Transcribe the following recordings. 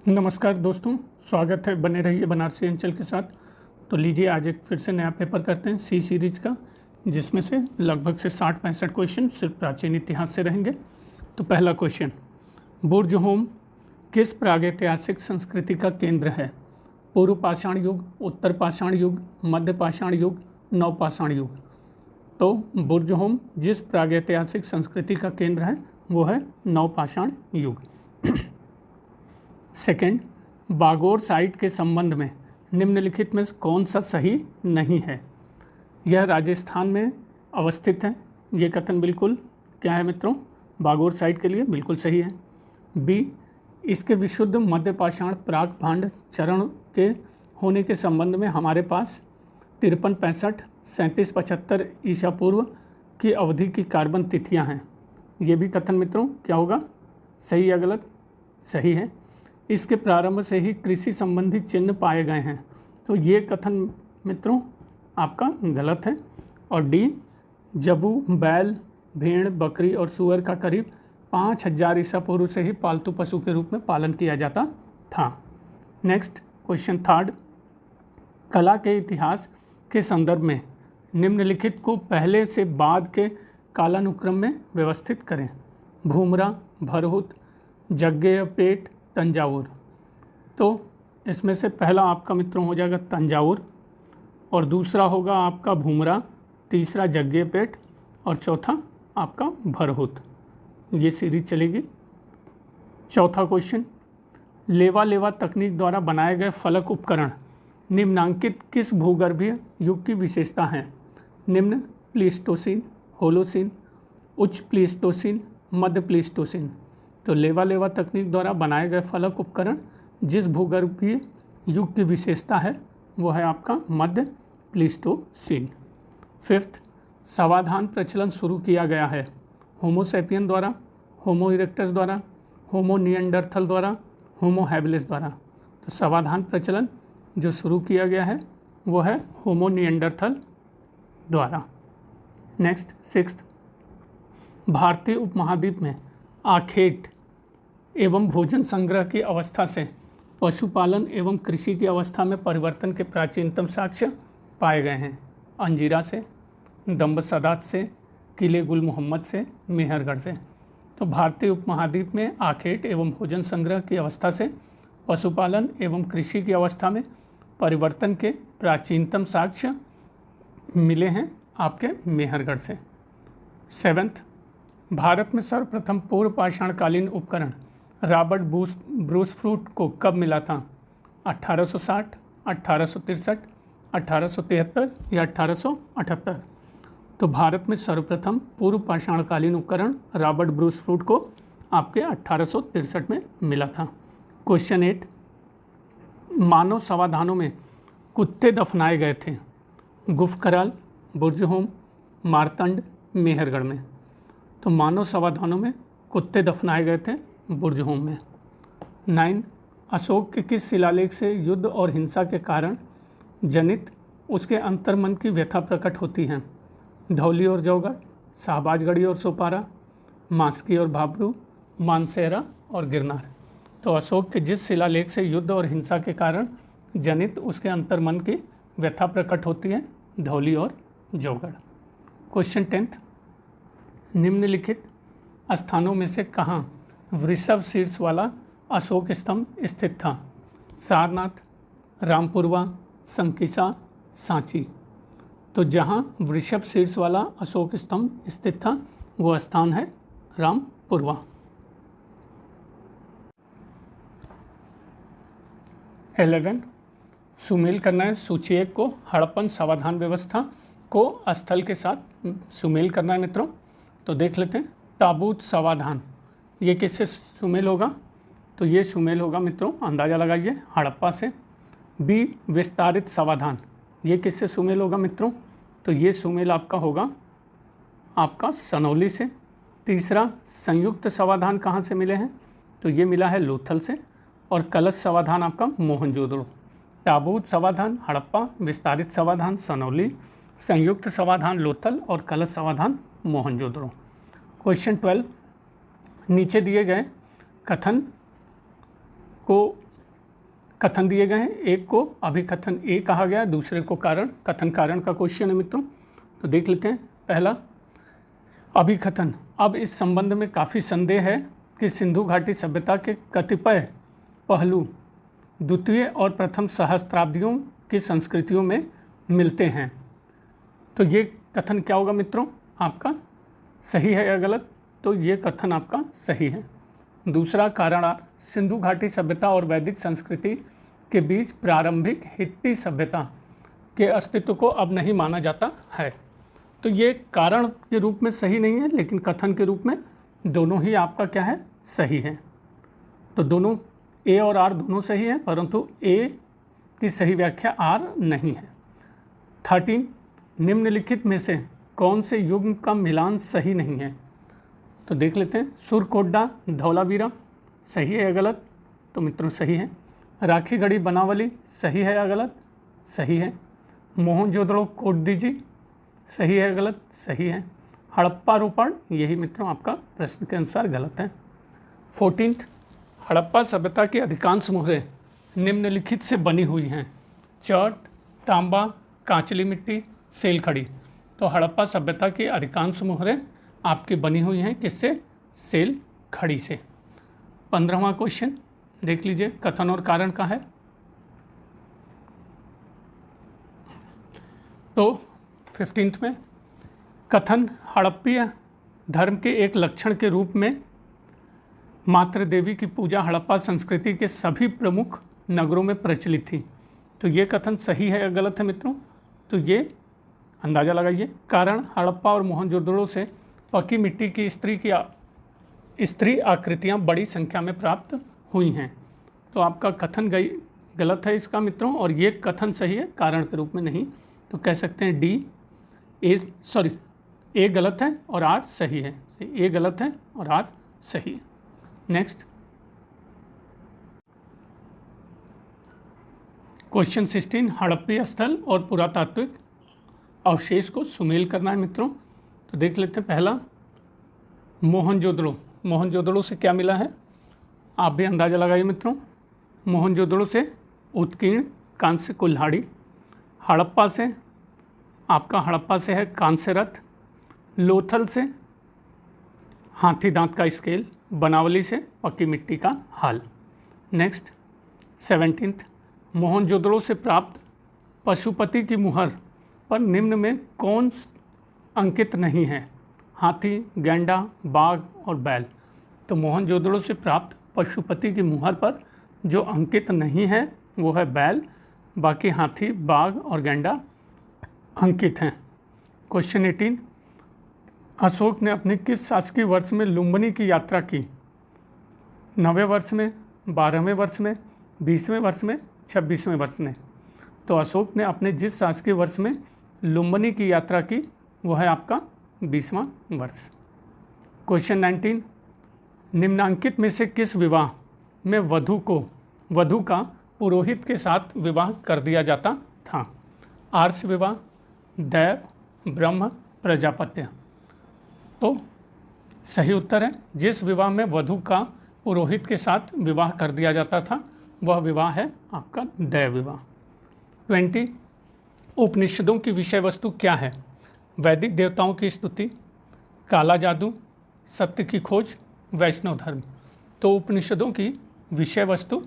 नमस्कार दोस्तों, स्वागत है। बने रहिए बनारसी अंचल के साथ। तो लीजिए आज एक फिर से नया पेपर करते हैं सी सीरीज का, जिसमें से लगभग से 60-65 क्वेश्चन सिर्फ प्राचीन इतिहास से रहेंगे। तो पहला क्वेश्चन, बुर्ज-होम किस प्रागैतिहासिक संस्कृति का केंद्र है? पूर्व पाषाण युग, उत्तर पाषाण युग, मध्य पाषाण युग, नवपाषाण युग। तो बुर्ज-होम जिस प्रागैतिहासिक संस्कृति का केंद्र है वो है नवपाषाण युग। सेकंड, बागोर साइट के संबंध में निम्नलिखित में कौन सा सही नहीं है? यह राजस्थान में अवस्थित है। ये कथन बिल्कुल क्या है मित्रों? बागोर साइट के लिए बिल्कुल सही है। बी, इसके विशुद्ध मध्य पाषाण प्राक भांड चरण के होने के संबंध में हमारे पास 5365, 3775 ईसा पूर्व की अवधि की कार्बन तिथियां हैं। ये भी कथन मित्रों क्या होगा? सही या गलत? सही है। इसके प्रारंभ से ही कृषि संबंधी चिन्ह पाए गए हैं। तो ये कथन मित्रों आपका गलत है। और डी, जबू, बैल, भेड़, बकरी और सूअर का करीब 5000 ईसा पूर्व से ही पालतू पशु के रूप में पालन किया जाता था। नेक्स्ट क्वेश्चन थर्ड, कला के इतिहास के संदर्भ में निम्नलिखित को पहले से बाद के कालानुक्रम में व्यवस्थित करें। भूमरा, भरहुत, जग्गेयपेट, तंजावुर। तो इसमें से पहला आपका मित्रों हो जाएगा तंजावुर, और दूसरा होगा आपका भूमरा, तीसरा जग्गेयपेट और चौथा आपका भरहुत। ये सीरीज चलेगी। चौथा क्वेश्चन, लेवा लेवा तकनीक द्वारा बनाए गए फलक उपकरण निम्नांकित किस भूगर्भीय युग की विशेषता है? निम्न प्लीस्टोसीन, होलोसीन, उच्च प्लीस्टोसीन, मध्य प्लीस्टोसीन। तो लेवा लेवा तकनीक द्वारा बनाए गए फलक उपकरण जिस भूगर्भीय युग की विशेषता है वो है आपका मध्य प्लीस्टोसीन। फिफ्थ, समाधान प्रचलन शुरू किया गया है होमोसेपियन द्वारा, होमो इरेक्टस द्वारा, होमो निएंडरथल द्वारा, होमो हैबिलिस द्वारा। तो समाधान प्रचलन जो शुरू किया गया है वो है होमो निएंडरथल द्वारा। नेक्स्ट सिक्स्थ, भारतीय उपमहाद्वीप में आखेट एवं भोजन संग्रह की अवस्था से पशुपालन एवं कृषि की अवस्था में परिवर्तन के प्राचीनतम साक्ष्य पाए गए हैं। अंजीरा से, दम्बसदात से, किले गुल मोहम्मद से, मेहरगढ़ से। तो भारतीय उपमहाद्वीप में आखेट एवं भोजन संग्रह की अवस्था से पशुपालन एवं कृषि की अवस्था में परिवर्तन के प्राचीनतम साक्ष्य मिले हैं आपके मेहरगढ़ से। सेवेंथ, भारत में सर्वप्रथम पूर्व पाषाणकालीन उपकरण रॉबर्ट ब्रूसफ्रूट को कब मिला था? 1860, 1863, 1873 या 1878? तो भारत में सर्वप्रथम पूर्व पाषाणकालीन उपकरण रॉबर्ट ब्रूसफ्रूट को आपके 1863 में मिला था। क्वेश्चन 8, मानव समाधानों में कुत्ते दफनाए गए थे गुफकराल, बुर्ज-होम, मारतंड, मेहरगढ़ में। तो मानव समाधानों में कुत्ते दफनाए गए थे बुर्ज-होम में। 9, अशोक के किस शिलालेख से युद्ध और हिंसा के कारण जनित उसके अंतर्मन की व्यथा प्रकट होती है? धौली और जौगढ़, शाहबाजगढ़ी और सोपारा, मास्की और भाबरू, मानसेरा और गिरनार। तो अशोक के जिस शिलालेख से युद्ध और हिंसा के कारण जनित उसके अंतर्मन की व्यथा प्रकट होती है, धौली और जौगढ़। क्वेश्चन 10, निम्नलिखित स्थानों में से कहाँ वृषभ शीर्ष वाला अशोक स्तंभ स्थित था? सारनाथ, रामपुरवा, संकिसा, सांची। तो जहाँ वृषभ शीर्ष वाला अशोक स्तंभ स्थित था वो स्थान है रामपुरवा। 11, सुमेल करना है सूची 1 को हड़प्पन समाधान व्यवस्था को स्थल के साथ सुमेल करना है मित्रों। तो देख लेते हैं। ताबूत समाधान ये किससे सुमेल होगा? तो ये सुमेल होगा मित्रों, अंदाज़ा लगाइए, हड़प्पा से। बी, विस्तारित समाधान ये किससे सुमेल होगा मित्रों? तो ये सुमेल आपका होगा आपका सनौली से। तीसरा, संयुक्त समाधान कहाँ से मिले हैं? तो ये मिला है लोथल से। और कलश समाधान आपका मोहनजोदड़ो। ताबूत समाधान हड़प्पा, विस्तारित समाधान सनौली, संयुक्त समाधान लोथल और कलश समाधान मोहनजोदड़ो। क्वेश्चन 12, नीचे दिए गए कथन को कथन दिए गए हैं, एक को अभिकथन ए कहा गया, दूसरे को कारण, कथन कारण का क्वेश्चन है मित्रों। तो देख लेते हैं। पहला अभिकथन, अब इस संबंध में काफ़ी संदेह है कि सिंधु घाटी सभ्यता के कतिपय पहलू द्वितीय और प्रथम सहस्त्राब्दियों की संस्कृतियों में मिलते हैं। तो ये कथन क्या होगा मित्रों, आपका सही है या गलत? तो ये कथन आपका सही है। दूसरा कारणार्थ, सिंधु घाटी सभ्यता और वैदिक संस्कृति के बीच प्रारंभिक हित्ती सभ्यता के अस्तित्व को अब नहीं माना जाता है। तो ये कारण के रूप में सही नहीं है, लेकिन कथन के रूप में दोनों ही आपका क्या है, सही है। तो दोनों ए और आर दोनों सही है, परंतु ए की सही व्याख्या आर नहीं है। 13, निम्नलिखित में से कौन से युग्म का मिलान सही नहीं है? तो देख लेते हैं। सुरकोड्डा धौलावीरा सही है या गलत? तो मित्रों सही है। राखी गढ़ी बनावली सही है या गलत? सही है। मोहनजोदड़ो कोटदीजी सही है या गलत? सही है। हड़प्पा रोपड़, यही मित्रों आपका प्रश्न के अनुसार गलत है। 14, हड़प्पा सभ्यता की अधिकांश मोहरें निम्नलिखित से बनी हुई हैं: चट, तांबा, कांचली मिट्टी, सेल खड़ी। तो हड़प्पा सभ्यता की अधिकांश मोहरें आपकी बनी हुई हैं किससे? सेल खड़ी से। 15वां क्वेश्चन देख लीजिए, कथन और कारण का है। तो 15th में कथन, हड़प्पीय धर्म के एक लक्षण के रूप में मातृ देवी की पूजा हड़प्पा संस्कृति के सभी प्रमुख नगरों में प्रचलित थी। तो ये कथन सही है या गलत है मित्रों? तो ये अंदाज़ा लगाइए। कारण, हड़प्पा और मोहनजोदड़ो से पकी मिट्टी की स्त्री आकृतियाँ बड़ी संख्या में प्राप्त हुई हैं। तो आपका कथन गलत है इसका मित्रों, और ये कथन सही है, कारण के रूप में नहीं। तो कह सकते हैं ए गलत है और आर सही है। ए गलत है और आर सही है। नेक्स्ट क्वेश्चन 16, हड़प्पी स्थल और पुरातात्विक अवशेष को सुमेल करना है मित्रों। तो देख लेते हैं। पहला मोहनजोदड़ो से क्या मिला है? आप भी अंदाज़ा लगाइए मित्रों। मोहनजोदड़ो से उत्कीर्ण कांस्य कुल्हाड़ी, हड़प्पा से है कांस्य रथ, लोथल से हाथी दांत का स्केल, बनावली से पक्की मिट्टी का हाल। नेक्स्ट 17, मोहनजोदड़ो से प्राप्त पशुपति की मुहर पर निम्न में कौन अंकित नहीं है? हाथी, गैंडा, बाघ और बैल। तो मोहनजोदड़ो से प्राप्त पशुपति की मुहर पर जो अंकित नहीं है वो है बैल, बाकी हाथी, बाघ और गैंडा अंकित हैं। क्वेश्चन 18, अशोक ने अपने किस शासकीय वर्ष में लुम्बिनी की यात्रा की? 9वें वर्ष में, 12वें वर्ष में, 20वें वर्ष में, 26वें वर्ष में। तो अशोक ने अपने जिस शासकीय वर्ष में लुम्बिनी की यात्रा की वो है आपका 20वां वर्ष। क्वेश्चन 19, निम्नांकित में से किस विवाह में वधु का पुरोहित के साथ विवाह कर दिया जाता था? आर्ष विवाह, दैव, ब्रह्म, प्रजापत्य। तो सही उत्तर है, जिस विवाह में वधु का पुरोहित के साथ विवाह कर दिया जाता था वह विवाह है आपका दैव विवाह। 20, उपनिषदों की विषय वस्तु क्या है? वैदिक देवताओं की स्तुति, काला जादू, सत्य की खोज, वैष्णव धर्म। तो उपनिषदों की विषय वस्तु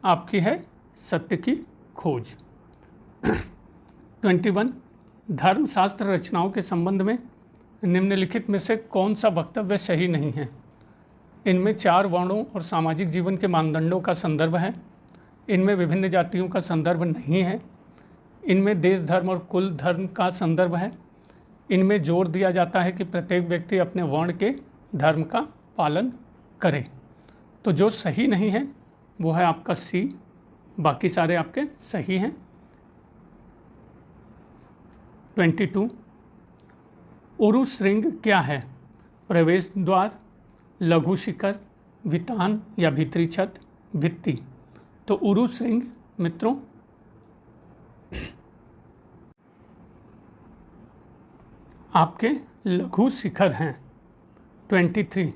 आपकी है सत्य की खोज। 21, धर्मशास्त्र रचनाओं के संबंध में निम्नलिखित में से कौन सा वक्तव्य सही नहीं है? इनमें 4 वर्णों और सामाजिक जीवन के मानदंडों का संदर्भ है, इनमें विभिन्न जातियों का संदर्भ नहीं है, इनमें देश धर्म और कुल धर्म का संदर्भ है, इनमें जोर दिया जाता है कि प्रत्येक व्यक्ति अपने वर्ण के धर्म का पालन करे। तो जो सही नहीं है वो है आपका सी, बाकी सारे आपके सही हैं। 22, उरु श्रृंग क्या है? प्रवेश द्वार, लघु शिखर, वितान या भीतरी छत, भित्ति। तो उरु श्रृंग मित्रों आपके लघु शिखर हैं। 23,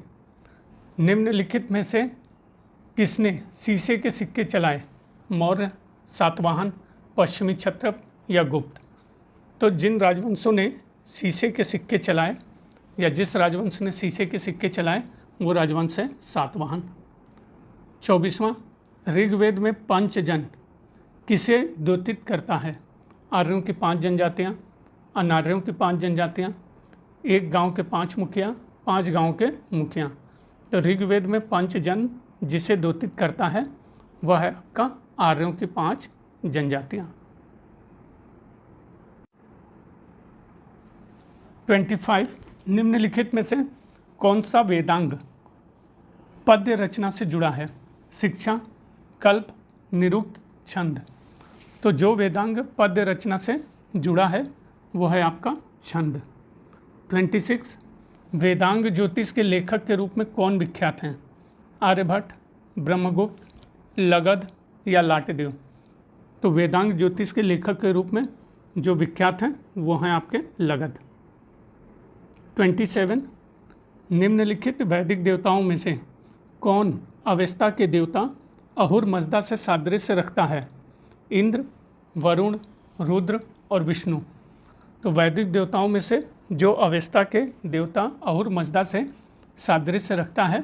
निम्नलिखित में से किसने शीशे के सिक्के चलाए? मौर्य, सातवाहन, पश्चिमी क्षत्रप या गुप्त। तो जिन राजवंशों ने शीशे के सिक्के चलाए या जिस राजवंश ने शीशे के सिक्के चलाए वो राजवंश है सातवाहन। 24वां, ऋग्वेद में पंचजन किसे द्योतित करता है? आर्यों की 5 जनजातियाँ, अनार्यों की 5 जनजातियाँ, एक गांव के 5 मुखिया, 5 गांव के मुखिया। तो ऋग्वेद में पंचजन जिसे द्योतित करता है वह है आपका आर्यों की 5 जनजातियाँ। 25, निम्नलिखित में से कौन सा वेदांग पद्य रचना से जुड़ा है? शिक्षा, कल्प, निरुक्त, छंद। तो जो वेदांग पद्य रचना से जुड़ा है वो है आपका छंद। 26, वेदांग ज्योतिष के लेखक के रूप में कौन विख्यात हैं? आर्यभट्ट, ब्रह्मगुप्त, लगध या लाटदेव। तो वेदांग ज्योतिष के लेखक के रूप में जो विख्यात हैं वो हैं आपके लगध। 27, निम्नलिखित वैदिक देवताओं में से कौन अवेस्ता के देवता अहुर मजदा से सादृश्य रखता है? इंद्र, वरुण, रुद्र और विष्णु। तो वैदिक देवताओं में से जो अवेस्ता के देवता अहुर मजदा से सादृश्य रखता है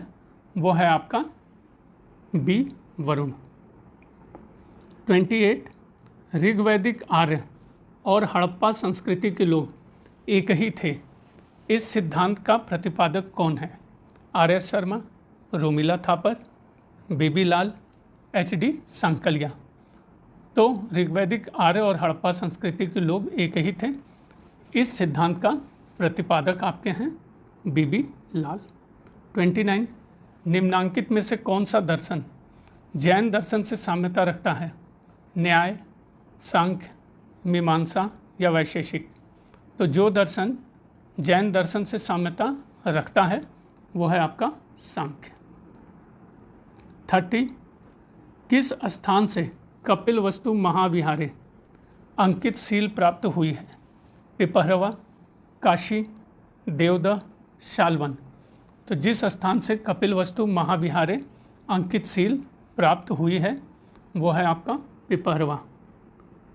वो है आपका बी, वरुण। 28, ऋग्वैदिक आर्य और हड़प्पा संस्कृति के लोग एक ही थे, इस सिद्धांत का प्रतिपादक कौन है? आर एस शर्मा, रोमिला थापर, बीबी लाल, एच डी सांकलिया। तो ऋग्वैदिक आर्य और हड़प्पा संस्कृति के लोग एक ही थे, इस सिद्धांत का प्रतिपादक आपके हैं बीबी लाल। 29, निम्नांकित में से कौन सा दर्शन जैन दर्शन से साम्यता रखता है? न्याय, सांख्य, मीमांसा या वैशेषिक। तो जो दर्शन जैन दर्शन से साम्यता रखता है वो है आपका सांख्य। 30, किस स्थान से कपिलवस्तु महाविहारे अंकित सील प्राप्त हुई है? पिपहरवा, काशी, देवदह, शालवन। तो जिस स्थान से कपिलवस्तु महाविहारे अंकित सील प्राप्त हुई है वो है आपका पिपहरवा।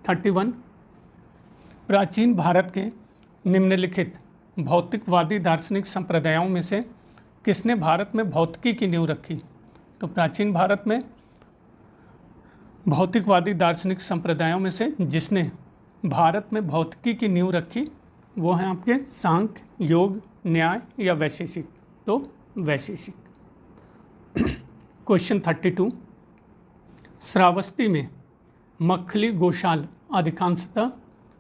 31, प्राचीन भारत के निम्नलिखित भौतिकवादी दार्शनिक संप्रदायों में से किसने भारत में भौतिकी की नींव रखी? तो प्राचीन भारत में भौतिकवादी दार्शनिक संप्रदायों में से जिसने भारत में भौतिकी की नींव रखी वो हैं आपके सांख्य, योग, न्याय या वैशेषिक। तो वैशेषिक। क्वेश्चन 32, श्रावस्ती में मक्खली गोशाल अधिकांशतः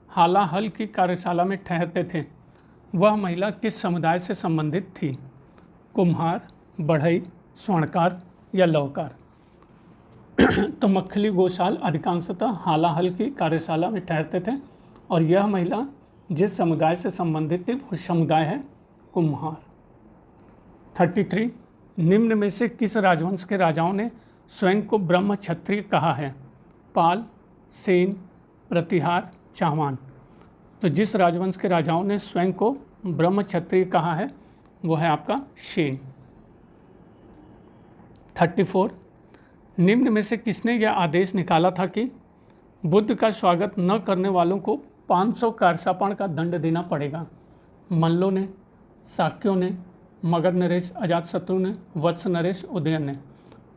हालाहल की कार्यशाला में ठहरते थे, वह महिला किस समुदाय से संबंधित थी? कुम्हार, बढ़ई, स्वर्णकार या लौहकार। तो मक्खली गोशाल अधिकांशतः हालाहल की कार्यशाला में ठहरते थे और यह महिला जिस समुदाय से संबंधित थी वो समुदाय है कुम्हार। 33, निम्न में से किस राजवंश के राजाओं ने स्वयं को ब्रह्म क्षत्रिय कहा है? पाल, सेन, प्रतिहार, चाहमान। तो जिस राजवंश के राजाओं ने स्वयं को ब्रह्म क्षत्रिय कहा है वो है आपका सेन। 34, निम्न में से किसने यह आदेश निकाला था कि बुद्ध का स्वागत न करने वालों को 500 कारसापण का दंड देना पड़ेगा? मल्लों ने, शाक्यों ने, मगध नरेश, अजातशत्रु ने, वत्स नरेश, उदयन ने।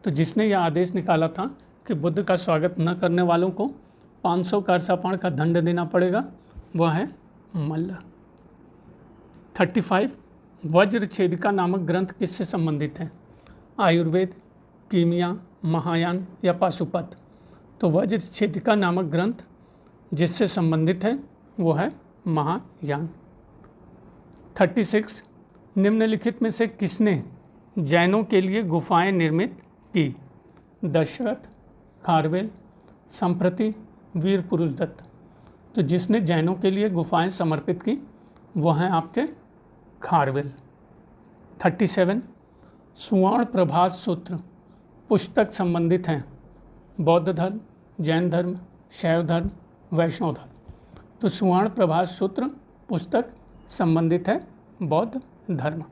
तो जिसने यह आदेश निकाला था कि बुद्ध का स्वागत न करने वालों को 500 कारसापण का दंड देना पड़ेगा वह है मल्ल। 35, वज्रछेदिका नामक ग्रंथ किससे संबंधित है? आयुर्वेद, कीमिया, महायान या पाशुपत। तो वज्रछेदिका नामक ग्रंथ जिससे संबंधित है वो है महायान। 36, निम्नलिखित में से किसने जैनों के लिए गुफाएं निर्मित की? दशरथ, खारवेल, संप्रति, वीर पुरुष दत्त। तो जिसने जैनों के लिए गुफाएं समर्पित की वो हैं आपके खारवेल। 37, सुवर्ण प्रभास सूत्र पुस्तक संबंधित हैं बौद्ध धर्म, जैन धर्म, शैव धर्म, वैष्णव धर्म। तो सुवर्ण प्रभास सूत्र पुस्तक संबंधित है बौद्ध धर्म।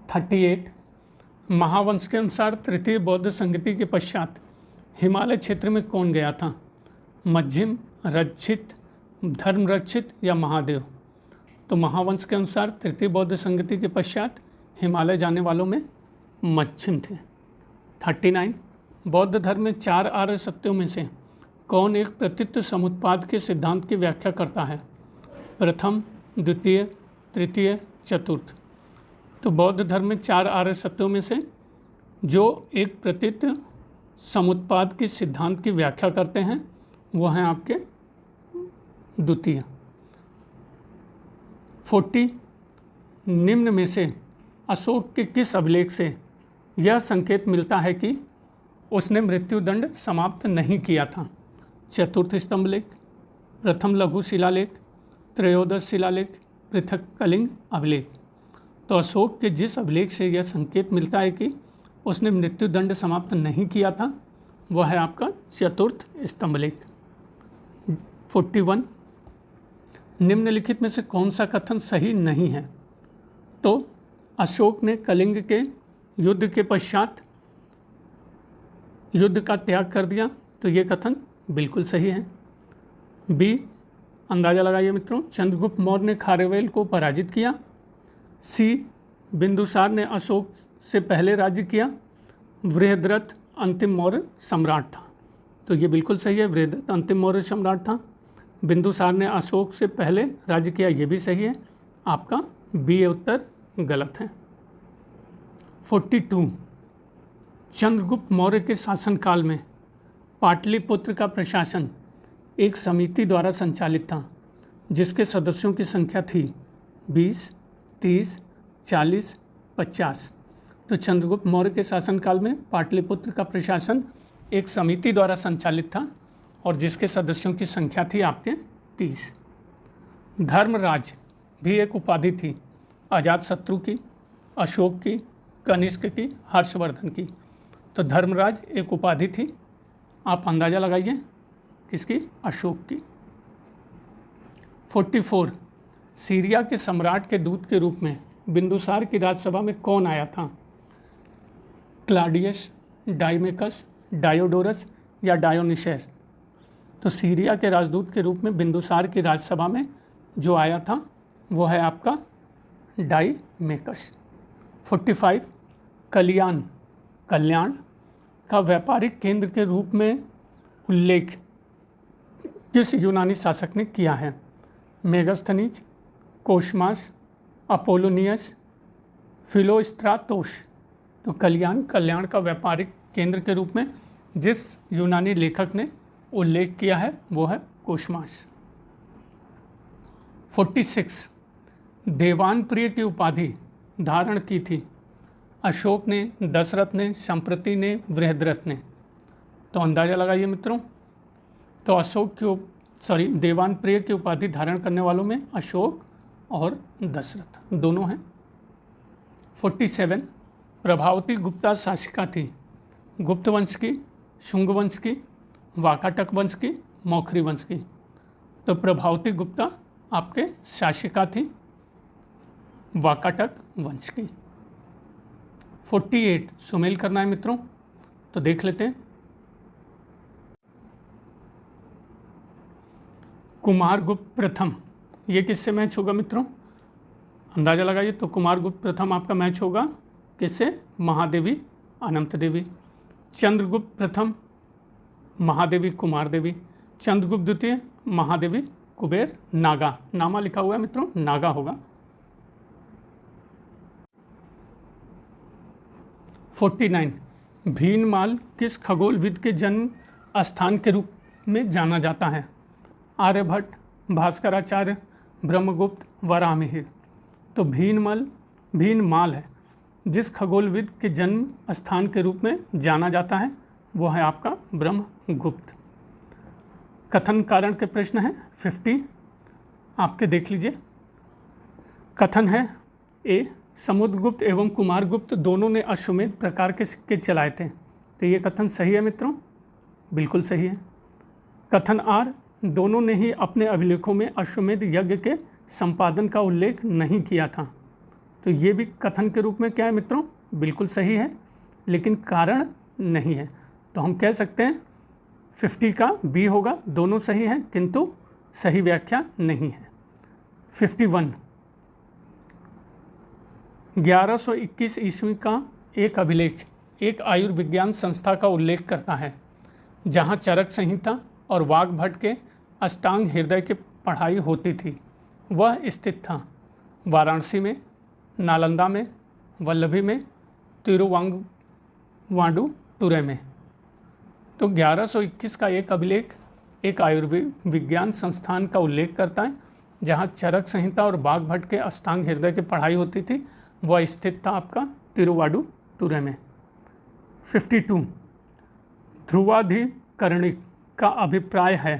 38, महावंश के अनुसार तृतीय बौद्ध संगति के पश्चात हिमालय क्षेत्र में कौन गया था? मध्यम, रक्षित, धर्मरक्षित या महादेव? तो महावंश के अनुसार तृतीय बौद्ध संगति के पश्चात हिमालय जाने वालों में मध्यम थे। 39 बौद्ध धर्म में 4 आर्य सत्यों में से कौन एक प्रतीत समुत्पाद के सिद्धांत की व्याख्या करता है? प्रथम, द्वितीय, तृतीय, चतुर्थ? तो बौद्ध धर्म में 4 आर्य सत्यों में से जो एक प्रतीत समुत्पाद के सिद्धांत की व्याख्या करते हैं वो हैं आपके द्वितीय। 40 निम्न में से अशोक के किस अभिलेख से यह संकेत मिलता है कि उसने मृत्युदंड समाप्त नहीं किया था? चतुर्थ स्तंभलेख, प्रथम लघु शिलालेख, त्रयोदश शिलालेख, पृथक कलिंग अभिलेख? तो अशोक के जिस अभिलेख से यह संकेत मिलता है कि उसने मृत्युदंड समाप्त नहीं किया था वह है आपका चतुर्थ स्तंभलेख। 41 निम्नलिखित में से कौन सा कथन सही नहीं है? तो अशोक ने कलिंग के युद्ध के पश्चात युद्ध का त्याग कर दिया, तो ये कथन बिल्कुल सही है। बी, अंदाज़ा लगाइए मित्रों, चंद्रगुप्त मौर्य ने खारवेल को पराजित किया। सी, बिंदुसार ने अशोक से पहले राज्य किया। बृहद्रथ अंतिम मौर्य सम्राट था, तो ये बिल्कुल सही है, बृहद्रथ अंतिम मौर्य सम्राट था। बिंदुसार ने अशोक से पहले राज्य किया, ये भी सही है। आपका बी उत्तर गलत है। 42 चंद्रगुप्त मौर्य के शासनकाल में पाटलिपुत्र का प्रशासन एक समिति द्वारा संचालित था जिसके सदस्यों की संख्या थी 20, 30, 40, 50। तो चंद्रगुप्त मौर्य के शासनकाल में पाटलिपुत्र का प्रशासन एक समिति द्वारा संचालित था और जिसके सदस्यों की संख्या थी आपके 30। धर्मराज भी एक उपाधि थी अजातशत्रु की, अशोक की, कनिष्क की, हर्षवर्धन की। तो धर्मराज एक उपाधि थी, आप अंदाज़ा लगाइए किसकी? अशोक की। 44 सीरिया के सम्राट के दूत के रूप में बिंदुसार की राजसभा में कौन आया था? क्लाडियस, डाइमेकस, डायोडोरस या डायोनिशस? तो सीरिया के राजदूत के रूप में बिंदुसार की राजसभा में जो आया था वो है आपका डाइमेकस। 45 कल्याण का व्यापारिक केंद्र के रूप में उल्लेख किस यूनानी शासक ने किया है? मेगास्थनीज, कोशमास, अपोलोनियस, फिलोस्ट्राटोस? तो कल्याण का व्यापारिक केंद्र के रूप में जिस यूनानी लेखक ने उल्लेख किया है वो है कोशमास। 46 देवानप्रिय की उपाधि धारण की थी अशोक ने, दशरथ ने, संप्रति ने, बृहद्रथ ने? तो अंदाज़ा लगाइए मित्रों। तो देवानप्रिय की उपाधि धारण करने वालों में अशोक और दशरथ दोनों हैं। 47 प्रभावती गुप्ता शासिका थी गुप्त वंश की, शुंग वंश की, वाकाटक वंश की, मौखरी वंश की? तो प्रभावती गुप्ता आपके शासिका थी वाकाटक वंश की। 48 सुमेल करना है मित्रों, तो देख लेते हैं। कुमारगुप्त प्रथम ये किससे मैच होगा मित्रों? अंदाज़ा लगाइए। तो कुमारगुप्त प्रथम आपका मैच होगा किससे? महादेवी अनंत देवी। चंद्रगुप्त प्रथम महादेवी कुमार देवी। चंद्रगुप्त द्वितीय महादेवी कुबेर नागा। नामा लिखा हुआ है मित्रों, नागा होगा। 49 भीनमाल किस खगोलविद के जन्म स्थान के रूप में जाना जाता है? आर्यभट्ट, भास्कराचार्य, ब्रह्मगुप्त, वराहमिहिर? तो भीनमाल है जिस खगोलविद के जन्म स्थान के रूप में जाना जाता है वो है आपका ब्रह्मगुप्त। कथन कारण के प्रश्न हैं 50, आपके देख लीजिए। कथन है ए, समुद्रगुप्त एवं कुमारगुप्त दोनों ने अश्वमेध प्रकार के सिक्के चलाए थे। तो ये कथन सही है मित्रों, बिल्कुल सही है। कथन आर, दोनों ने ही अपने अभिलेखों में अश्वमेध यज्ञ के संपादन का उल्लेख नहीं किया था। तो ये भी कथन के रूप में क्या है मित्रों? बिल्कुल सही है, लेकिन कारण नहीं है। तो हम कह सकते हैं 50 का बी होगा, दोनों सही हैं किंतु सही व्याख्या नहीं है। 51, 1121 ईस्वी का एक अभिलेख एक आयुर्विज्ञान संस्था का उल्लेख करता है जहां चरक संहिता और वाग्भट के अष्टांग हृदय की पढ़ाई होती थी। वह स्थित था वाराणसी में, नालंदा में, वल्लभी में, तिरुवांगवाडुतुरै में। तो 1121 का एक अभिलेख एक आयुर्विज्ञान संस्थान का उल्लेख करता है जहां चरक संहिता और वाग्भट के अष्टांग हृदय की पढ़ाई होती थी। वह स्थित था आपका तिरुवाडुतुरै में। 52, ध्रुवाधिकरणिक का अभिप्राय है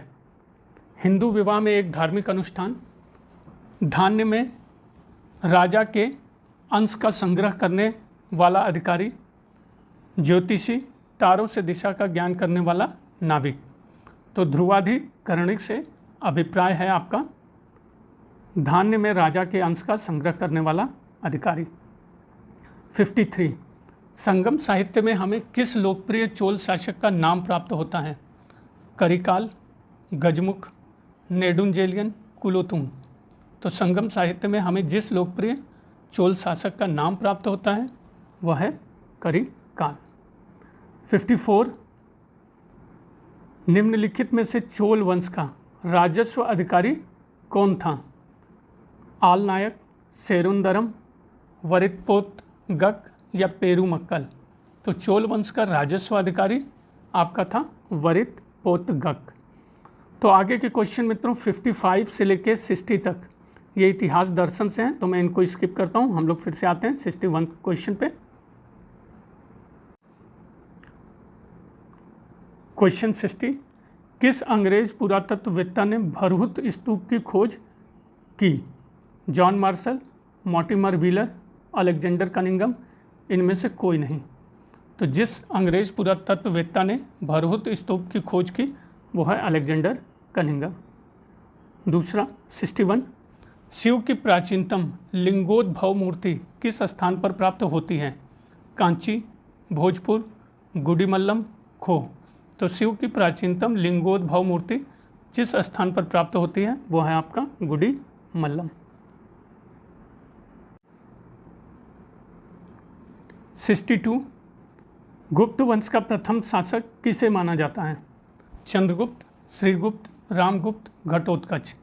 हिंदू विवाह में एक धार्मिक अनुष्ठान, धान्य में राजा के अंश का संग्रह करने वाला अधिकारी, ज्योतिषी, तारों से दिशा का ज्ञान करने वाला नाविक। तो ध्रुवाधिकरणिक से अभिप्राय है आपका धान्य में राजा के अंश का संग्रह करने वाला अधिकारी। 53, संगम साहित्य में हमें किस लोकप्रिय चोल शासक का नाम प्राप्त होता है? करिकाल, गजमुख, नेडुंजेलियन, कुलोतुंग। तो संगम साहित्य में हमें जिस लोकप्रिय चोल शासक का नाम प्राप्त होता है वह है करिकाल। 54, निम्नलिखित में से चोल वंश का राजस्व अधिकारी कौन था? आल नायक, सेरुंदरम, वरितपोतगक या पेरुमक्कल। तो चोल वंश का राजस्व अधिकारी आपका था वरितपोतगक। तो आगे के क्वेश्चन मित्रों 55 से लेकर 60 तक ये इतिहास दर्शन से हैं, तो मैं इनको स्किप करता हूँ। हम लोग फिर से आते हैं 61 क्वेश्चन पे। क्वेश्चन 60, किस अंग्रेज पुरातत्ववेत्ता ने भरहुत स्तूप की खोज की? John Marshall, Mortimer wheeler, Alexander Cunningham, इनमें से कोई नहीं। तो जिस अंग्रेज पुरातत्ववेत्ता ने भरहुत स्तूप की खोज की वो है अलेक्जेंडर कनिंघम। दूसरा 61, शिव की प्राचीनतम लिंगोद्भव मूर्ति किस स्थान पर प्राप्त होती है? कांची, भोजपुर, गुडीमल्लम, खो। तो शिव की प्राचीनतम लिंगोद्भव मूर्ति जिस स्थान पर प्राप्त होती है वो है आपका गुडीमल्लम। 62, गुप्त वंश का प्रथम शासक किसे माना जाता है? चंद्रगुप्त, श्रीगुप्त, रामगुप्त, घटोत्कच।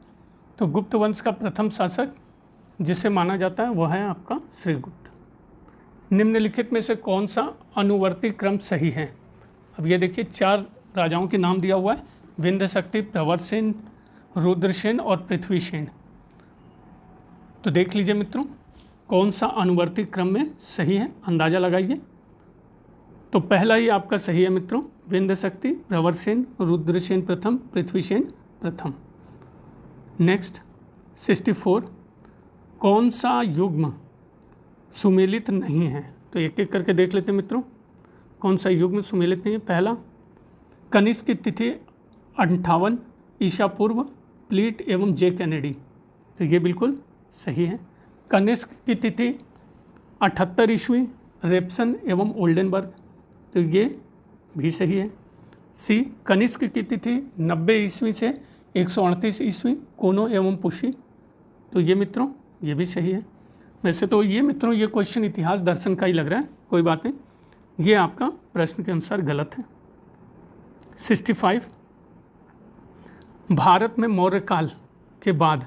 तो गुप्त वंश का प्रथम शासक जिसे माना जाता है वह है आपका श्रीगुप्त। निम्नलिखित में से कौन सा अनुवर्ती क्रम सही है? अब ये देखिए 4 राजाओं के नाम दिया हुआ है, विंध्यशक्ति, प्रवरसेन, रुद्रसेन और पृथ्वीसेन। तो देख लीजिए मित्रों कौन सा अनुवर्ती क्रम में सही है, अंदाज़ा लगाइए। तो पहला ही आपका सही है मित्रों, विंध्यशक्ति, प्रवरसेन, रुद्रसेन प्रथम, पृथ्वीसेन प्रथम। नेक्स्ट 64, कौन सा युग्म सुमेलित नहीं है? तो एक एक करके देख लेते हैं मित्रों कौन सा युग्म सुमेलित नहीं है। पहला, कनिष्क की तिथि 58 ईसा पूर्व, प्लीट एवं जे कैनेडी। तो ये बिल्कुल सही है। कनिष्क की तिथि 78 ईस्वी, रेप्सन एवं ओल्डेनबर्ग। तो ये भी सही है। सी, कनिष्क की तिथि 90 ईस्वी से 138 ईस्वी, कोनो एवं पुशी। तो ये मित्रों ये भी सही है। वैसे तो ये मित्रों ये क्वेश्चन इतिहास दर्शन का ही लग रहा है, कोई बात नहीं, ये आपका प्रश्न के अनुसार गलत है। 65, भारत में मौर्य काल के बाद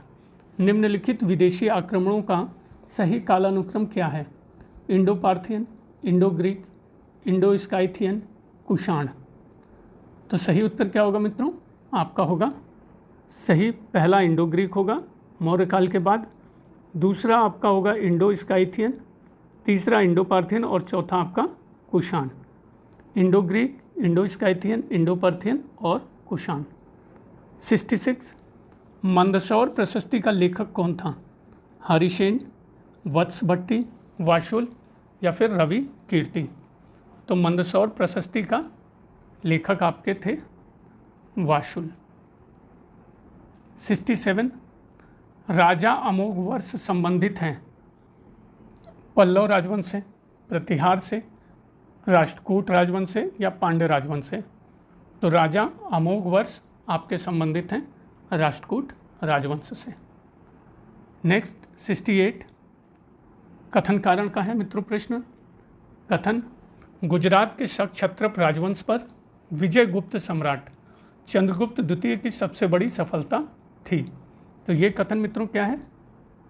निम्नलिखित विदेशी आक्रमणों का सही कालानुक्रम क्या है? Indo Parthian, Indo Greek, Indo Scythian, Kushan. तो सही उत्तर क्या होगा मित्रों? आपका होगा सही पहला इंडो ग्रीक होगा मौर्य काल के बाद, दूसरा आपका होगा इंडो स्काइथियन, तीसरा इंडो पार्थियन और चौथा आपका Kushan. Indo Greek, Indo Scythian, Indo Parthian और कुषाण। 66, मंदसौर प्रशस्ति का लेखक कौन था? हरिसेन, वत्स भट्टी, वाशुल या फिर रवि कीर्ति। तो मंदसौर प्रशस्ति का लेखक आपके थे वाशुल। 67, राजा अमोघ वर्ष संबंधित हैं पल्लव राजवंश से, प्रतिहार से, राष्ट्रकूट राजवंश से या पांड्य राजवंश से? तो राजा अमोघ वर्ष आपके संबंधित हैं राष्ट्रकूट राजवंश से। नेक्स्ट 68 कथन कारण का है मित्रों प्रश्न। कथन, गुजरात के शक क्षत्रप राजवंश पर विजयगुप्त सम्राट चंद्रगुप्त द्वितीय की सबसे बड़ी सफलता थी। तो ये कथन मित्रों क्या है?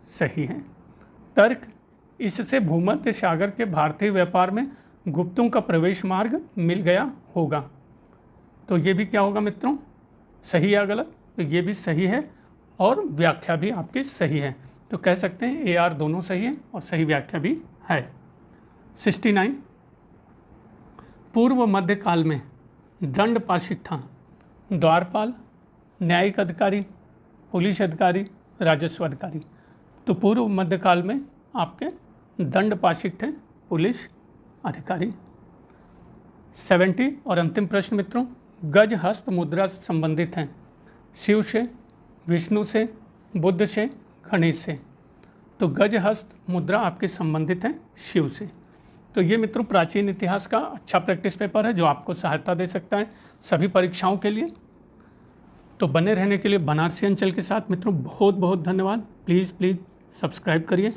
सही है। तर्क, इससे भूमध्य सागर के भारतीय व्यापार में गुप्तों का प्रवेश मार्ग मिल गया होगा। तो ये भी क्या होगा मित्रों? सही या गलत? तो ये भी सही है और व्याख्या भी आपकी सही है। तो कह सकते हैं ए आर दोनों सही है और सही व्याख्या भी है। 69 पूर्व मध्य काल में दंड पाशिक था द्वारपाल, न्यायिक अधिकारी, पुलिस अधिकारी, राजस्व अधिकारी। तो पूर्व मध्य काल में आपके दंड पाशिक थे पुलिस अधिकारी। 70 और अंतिम प्रश्न मित्रों, गज हस्त मुद्रा से संबंधित हैं शिव से, विष्णु से, बुद्ध से, गणेश से। तो गज हस्त मुद्रा आपके संबंधित हैं शिव से। तो ये मित्रों प्राचीन इतिहास का अच्छा प्रैक्टिस पेपर है जो आपको सहायता दे सकता है सभी परीक्षाओं के लिए। तो बने रहने के लिए बनारसी अंचल के साथ मित्रों बहुत बहुत धन्यवाद। प्लीज़ सब्सक्राइब करिए।